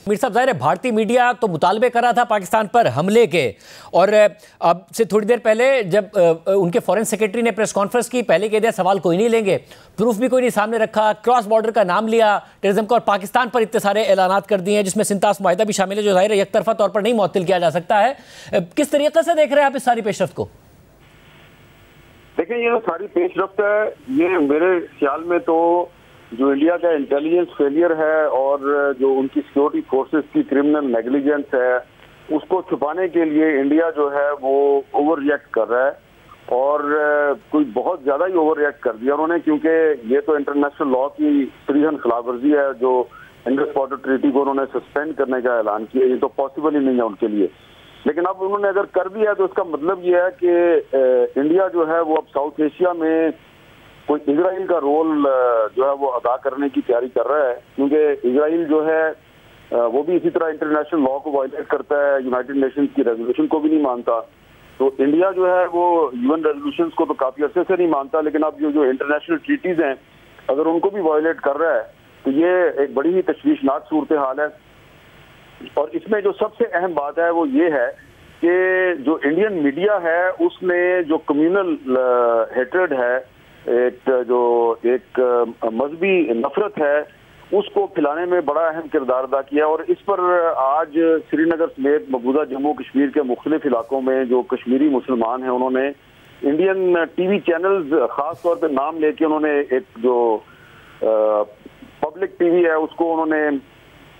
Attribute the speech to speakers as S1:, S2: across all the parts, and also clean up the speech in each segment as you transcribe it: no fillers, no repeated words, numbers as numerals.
S1: मीर साहब, ज़ाहिर है भारतीय मीडिया तो मुतालबे कर रहा था पाकिस्तान पर हमले के, और अब से थोड़ी देर पहले जब उनके फॉरेन सेक्रेटरी ने प्रेस कॉन्फ्रेंस की, पहले कह दिया सवाल कोई नहीं लेंगे, प्रूफ भी कोई नहीं सामने रखा, क्रॉस बॉर्डर का नाम लिया टेररिज्म का, और पाकिस्तान पर इतने सारे ऐलानात कर दिए हैं जिसमें सिंतास मुआहिदा भी शामिल है, जो ज़ाहिर है एक तरफा तौर पर नहीं मुअत्तल किया जा सकता है। किस तरीके से देख रहे हैं आप इस सारी पेशरफ्त को?
S2: देखिए, ये सारी पेशरफ्त है, ये मेरे ख्याल में तो जो इंडिया का इंटेलिजेंस फेलियर है और जो उनकी सिक्योरिटी फोर्सेस की क्रिमिनल नेग्लिजेंस है, उसको छुपाने के लिए इंडिया जो है वो ओवर रिएक्ट कर रहा है, और कोई बहुत ज्यादा ही ओवर रिएक्ट कर दिया उन्होंने, क्योंकि ये तो इंटरनेशनल लॉ की सरीहन खिलाफवर्जी है। जो इंडस वाटर ट्रीटी को उन्होंने सस्पेंड करने का ऐलान किया, ये तो पॉसिबल ही नहीं है उनके लिए। लेकिन अब उन्होंने अगर कर दिया तो इसका मतलब ये है कि इंडिया जो है वो अब साउथ एशिया में कोई इजराइल का रोल जो है वो अदा करने की तैयारी कर रहा है, क्योंकि इजराइल जो है वो भी इसी तरह इंटरनेशनल लॉ को वायलेट करता है, यूनाइटेड नेशंस की रेजोल्यूशन को भी नहीं मानता। तो इंडिया जो है वो यूएन रेजोल्यूशन को तो काफी अरसे से नहीं मानता, लेकिन अब जो इंटरनेशनल ट्रीटीज हैं अगर उनको भी वायलेट कर रहा है तो ये एक बड़ी ही तशवीशनाक सूरत हाल है। और इसमें जो सबसे अहम बात है वो ये है कि जो इंडियन मीडिया है उसने जो कम्युनल हेट्रेड है, एक मजहबी नफरत है, उसको फैलाने में बड़ा अहम किरदार अदा किया। और इस पर आज श्रीनगर समेत मकबूजा जम्मू कश्मीर के मुख्तलिफ इलाकों में जो कश्मीरी मुसलमान हैं उन्होंने इंडियन टीवी चैनल्स खास तौर पे नाम लेके उन्होंने एक जो पब्लिक टीवी है उसको उन्होंने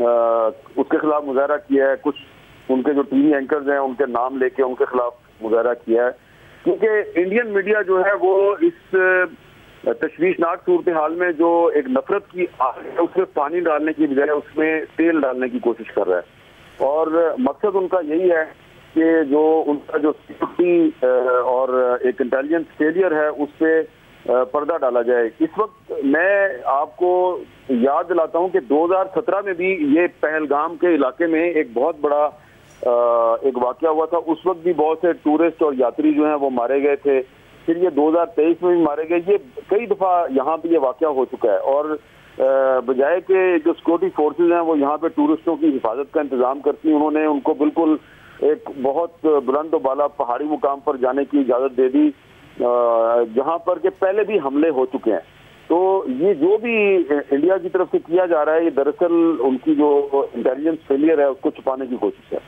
S2: उसके खिलाफ मुजाहरा किया है। कुछ उनके जो टीवी एंकर्स हैं उनके नाम लेके उनके खिलाफ मुजाहरा किया है, क्योंकि इंडियन मीडिया जो है वो इस तशवीशनाक सूरत हाल में जो एक नफरत की आग है उसमें पानी डालने की बजाय उसमें तेल डालने की कोशिश कर रहा है। और मकसद उनका यही है कि जो उनका जो सिक्योरिटी और एक इंटेलिजेंस फेलियर है उस पर पर्दा डाला जाए। इस वक्त मैं आपको याद दिलाता हूं कि 2017 में भी ये पहलगाम के इलाके में एक बहुत बड़ा एक वाकया हुआ था। उस वक्त भी बहुत से टूरिस्ट और यात्री जो हैं वो मारे गए थे। फिर ये 2023 में भी मारे गए। ये कई दफा यहाँ पे ये वाकया हो चुका है, और बजाय के जो सिक्योरिटी फोर्सेज हैं वो यहाँ पे टूरिस्टों की हिफाजत का इंतजाम करती हैं, उन्होंने उनको बिल्कुल एक बहुत बुलंद बाला पहाड़ी मुकाम पर जाने की इजाजत दे दी जहाँ पर के पहले भी हमले हो चुके हैं। तो ये जो भी इंडिया की तरफ से किया जा रहा है ये दरअसल उनकी जो इंटेलिजेंस फेलियर है उसको छुपाने की कोशिश है।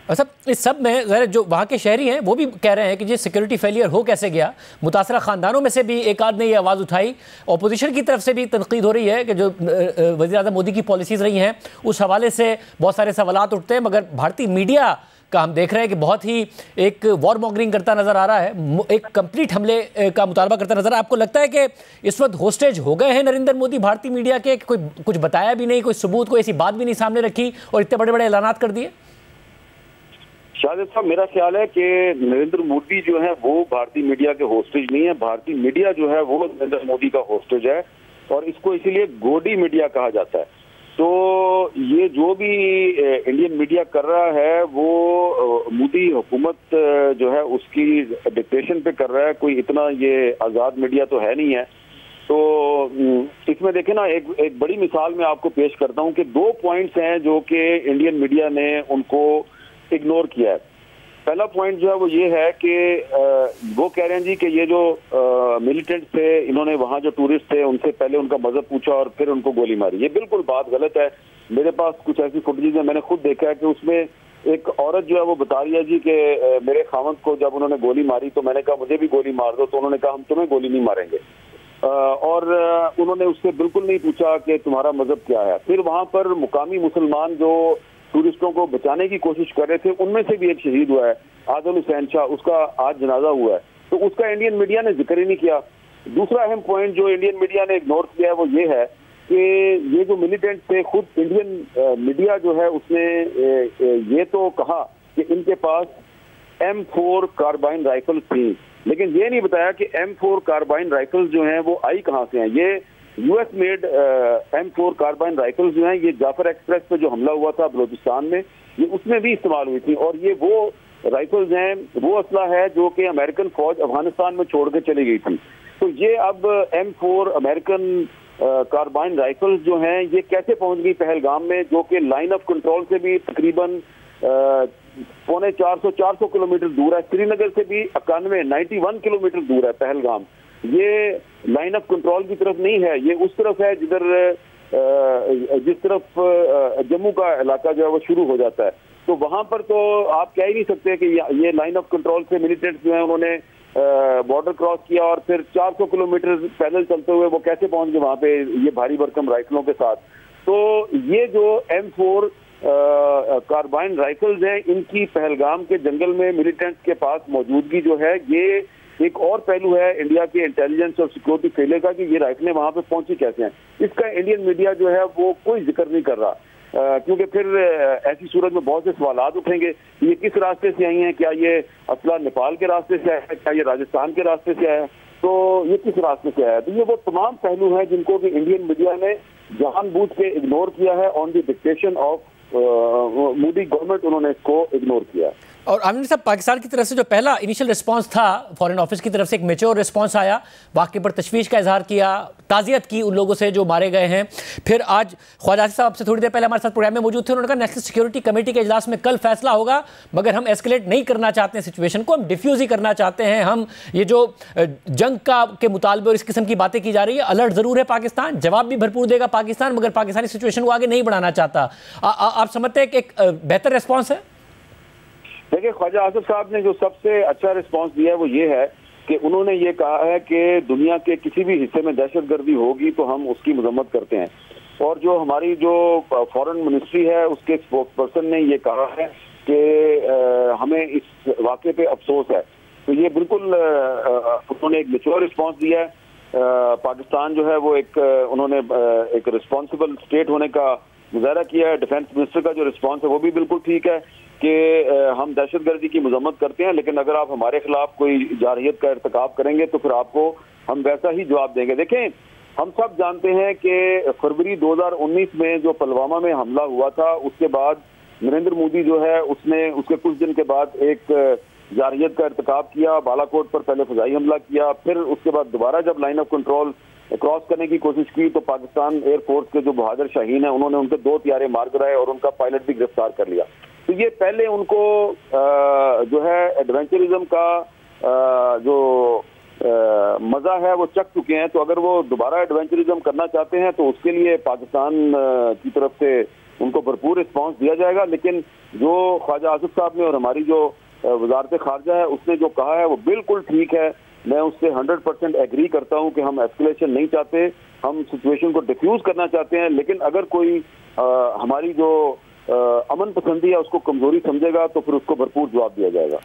S1: अच्छा, इस सब में ज़रा जो वहाँ के शहरी हैं वो भी कह रहे हैं कि ये सिक्योरिटी फेलियर हो कैसे गया। मुतासरा ख़ानदानों में से भी एक आध ने ये आवाज़ उठाई, अपोजिशन की तरफ से भी तनकीद हो रही है कि जो वज़ीर-ए-आज़म मोदी की पॉलिसीज़ रही हैं उस हवाले से बहुत सारे सवालात उठते हैं, मगर भारतीय मीडिया का हम देख रहे हैं कि बहुत ही एक वॉर मॉन्गरिंग करता नज़र आ रहा है, एक कंप्लीट हमले का मुतालबा करता नज़र आ रहा है। आपको लगता है कि इस वक्त होस्टेज हो गए हैं नरेंद्र मोदी भारतीय मीडिया के? कोई कुछ बताया भी नहीं, कोई सबूत, कोई ऐसी बात भी नहीं सामने रखी और इतने बड़े बड़े ऐलानात कर दिए?
S2: शाहिद साहब, मेरा ख्याल है कि नरेंद्र मोदी जो है वो भारतीय मीडिया के होस्टेज नहीं है। भारतीय मीडिया जो है वो नरेंद्र मोदी का होस्टेज है, और इसको इसीलिए गोडी मीडिया कहा जाता है। तो ये जो भी इंडियन मीडिया कर रहा है वो मोदी हुकूमत जो है उसकी डिक्टेशन पे कर रहा है। कोई इतना ये आज़ाद मीडिया तो है नहीं है। तो इसमें देखें ना, एक बड़ी मिसाल मैं आपको पेश करता हूँ कि 2 पॉइंट्स हैं जो कि इंडियन मीडिया ने उनको इग्नोर किया है। पहला पॉइंट जो है वो ये है कि वो कह रहे हैं जी कि ये जो मिलिटेंट थे इन्होंने वहाँ जो टूरिस्ट थे उनसे पहले उनका मजहब पूछा और फिर उनको गोली मारी। ये बिल्कुल बात गलत है। मेरे पास कुछ ऐसी फुटेज है, मैंने खुद देखा है कि उसमें एक औरत जो है वो बता रही है जी कि मेरे खामद को जब उन्होंने गोली मारी तो मैंने कहा मुझे भी गोली मार दो, तो उन्होंने कहा हम तुम्हें गोली नहीं मारेंगे। और उन्होंने उससे बिल्कुल नहीं पूछा कि तुम्हारा मजहब क्या है। फिर वहाँ पर मुकामी मुसलमान जो टूरिस्टों को बचाने की कोशिश कर रहे थे उनमें से भी एक शहीद हुआ है, आदिल हुसैन शाह, उसका आज जनाजा हुआ है। तो उसका इंडियन मीडिया ने जिक्र ही नहीं किया। दूसरा अहम पॉइंट जो इंडियन मीडिया ने इग्नोर किया है वो ये है कि ये जो मिलिटेंट थे, खुद इंडियन मीडिया जो है उसने ये तो कहा कि इनके पास M4 कार्बाइन राइफल्स थी, लेकिन ये नहीं बताया कि M4 कार्बाइन राइफल्स जो हैं वो आई कहाँ से हैं। ये US made M4 carbene rifles जो हैं ये जाफर एक्सप्रेस पे जो हमला हुआ था बलूचिस्तान में, ये उसमें भी इस्तेमाल हुई थी। और ये वो राइफल्स हैं, वो असला है जो कि अमेरिकन फौज अफगानिस्तान में छोड़ के चली गई थी। तो ये अब M4 अमेरिकन कार्बाइन राइफल्स जो हैं ये कैसे पहुंच गई पहलगाम में, जो कि लाइन ऑफ कंट्रोल से भी तकरीबन 450 किलोमीटर दूर है। श्रीनगर से भी 91 किलोमीटर दूर है पहलगाम। ये लाइन ऑफ कंट्रोल की तरफ नहीं है, ये उस तरफ है जिधर जिस तरफ जम्मू का इलाका जो है वो शुरू हो जाता है। तो वहां पर तो आप कह ही नहीं सकते कि ये लाइन ऑफ कंट्रोल से मिलिटेंट्स जो है उन्होंने बॉर्डर क्रॉस किया और फिर 400 किलोमीटर पैदल चलते हुए वो कैसे पहुंच गए वहां पे ये भारी भरकम राइफलों के साथ। तो ये जो M4 कार्बाइन राइफल्स हैं, इनकी पहलगाम के जंगल में मिलिटेंट्स के पास मौजूदगी जो है, ये एक और पहलू है इंडिया के इंटेलिजेंस और सिक्योरिटी फेलियर का कि ये राइफलें वहां पे पहुंची कैसे हैं। इसका इंडियन मीडिया जो है वो कोई जिक्र नहीं कर रहा, क्योंकि फिर ऐसी सूरत में बहुत से सवाल उठेंगे। ये किस रास्ते से आई हैं, क्या ये असला नेपाल के रास्ते से आया है, क्या ये राजस्थान के रास्ते से आया है, तो ये किस रास्ते से आया है। तो ये वो तमाम पहलू हैं जिनको कि इंडियन मीडिया ने जानबूझ के इग्नोर किया है। On the dictation of Modi government उन्होंने इसको इग्नोर किया।
S1: और आमिर साहब, पाकिस्तान की तरफ से जो पहला इनिशियल रिस्पांस था फॉरेन ऑफिस की तरफ से, एक मैच्योर रिस्पांस आया, वाक़े पर तशवीश का इजहार किया, ताज़ियत की उन लोगों से जो मारे गए हैं। फिर आज ख्वाजा आसिफ साहब से थोड़ी देर पहले हमारे साथ प्रोग्राम में मौजूद थे, उन्होंने कहा नेशनल सिक्योरिटी कमेटी के इजलास में कल फैसला होगा, मगर हम एस्केलेट नहीं करना चाहते हैं सिचुएशन को, हम डिफ्यूज़ ही करना चाहते हैं। हम ये जो जंग का के मुतालबे और इस किस्म की बातें की जा रही है, अलर्ट ज़रूर है पाकिस्तान, जवाब भी भरपूर देगा पाकिस्तान, मगर पाकिस्तानी सिचुएशन को आगे नहीं बढ़ाना चाहता। आप समझते हैं कि एक बेहतर रिस्पॉन्स है?
S2: देखिए, ख्वाजा आसिफ साहब ने जो सबसे अच्छा रिस्पांस दिया है वो ये है कि उन्होंने ये कहा है कि दुनिया के किसी भी हिस्से में दहशतगर्दी होगी तो हम उसकी मजम्मत करते हैं। और जो हमारी जो फॉरेन मिनिस्ट्री है उसके स्पोक्स पर्सन ने ये कहा है कि हमें इस वाक़े पे अफसोस है। तो ये बिल्कुल उन्होंने एक मैच्योर रिस्पांस दिया है। पाकिस्तान जो है वो उन्होंने एक रिस्पॉन्सिबल स्टेट होने का मुजाहरा किया है। डिफेंस मिनिस्टर का जो रिस्पांस है वो भी बिल्कुल ठीक है कि हम दहशतगर्दी की मजम्मत करते हैं, लेकिन अगर आप हमारे खिलाफ कोई जारहियत का इर्तिकाब करेंगे तो फिर आपको हम वैसा ही जवाब देंगे। देखें, हम सब जानते हैं कि फरवरी 2019 में जो पुलवामा में हमला हुआ था, उसके बाद नरेंद्र मोदी जो है उसने उसके कुछ दिन के बाद एक जारहियत का इर्तिकाब किया, बालाकोट पर पहले फजाई हमला किया, फिर उसके बाद दोबारा जब लाइन ऑफ कंट्रोल क्रॉस करने की कोशिश की तो पाकिस्तान एयरफोर्स के जो बहादुर शाहीन है उन्होंने उनके 2 तियारे मार गिराए और उनका पायलट भी गिरफ्तार कर लिया। तो ये पहले उनको जो है एडवेंचरिज्म का जो मजा है वो चख चुके हैं। तो अगर वो दोबारा एडवेंचरिज्म करना चाहते हैं तो उसके लिए पाकिस्तान की तरफ से उनको भरपूर रिस्पांस दिया जाएगा। लेकिन जो ख्वाजा आसिफ साहब ने और हमारी जो वजारत खारजा है उसने जो कहा है वो बिल्कुल ठीक है। मैं उससे 100% एग्री करता हूं कि हम एस्केलेशन नहीं चाहते, हम सिचुएशन को डिफ्यूज करना चाहते हैं। लेकिन अगर कोई हमारी जो अमन पसंदी है उसको कमजोरी समझेगा तो फिर उसको भरपूर जवाब दिया जाएगा।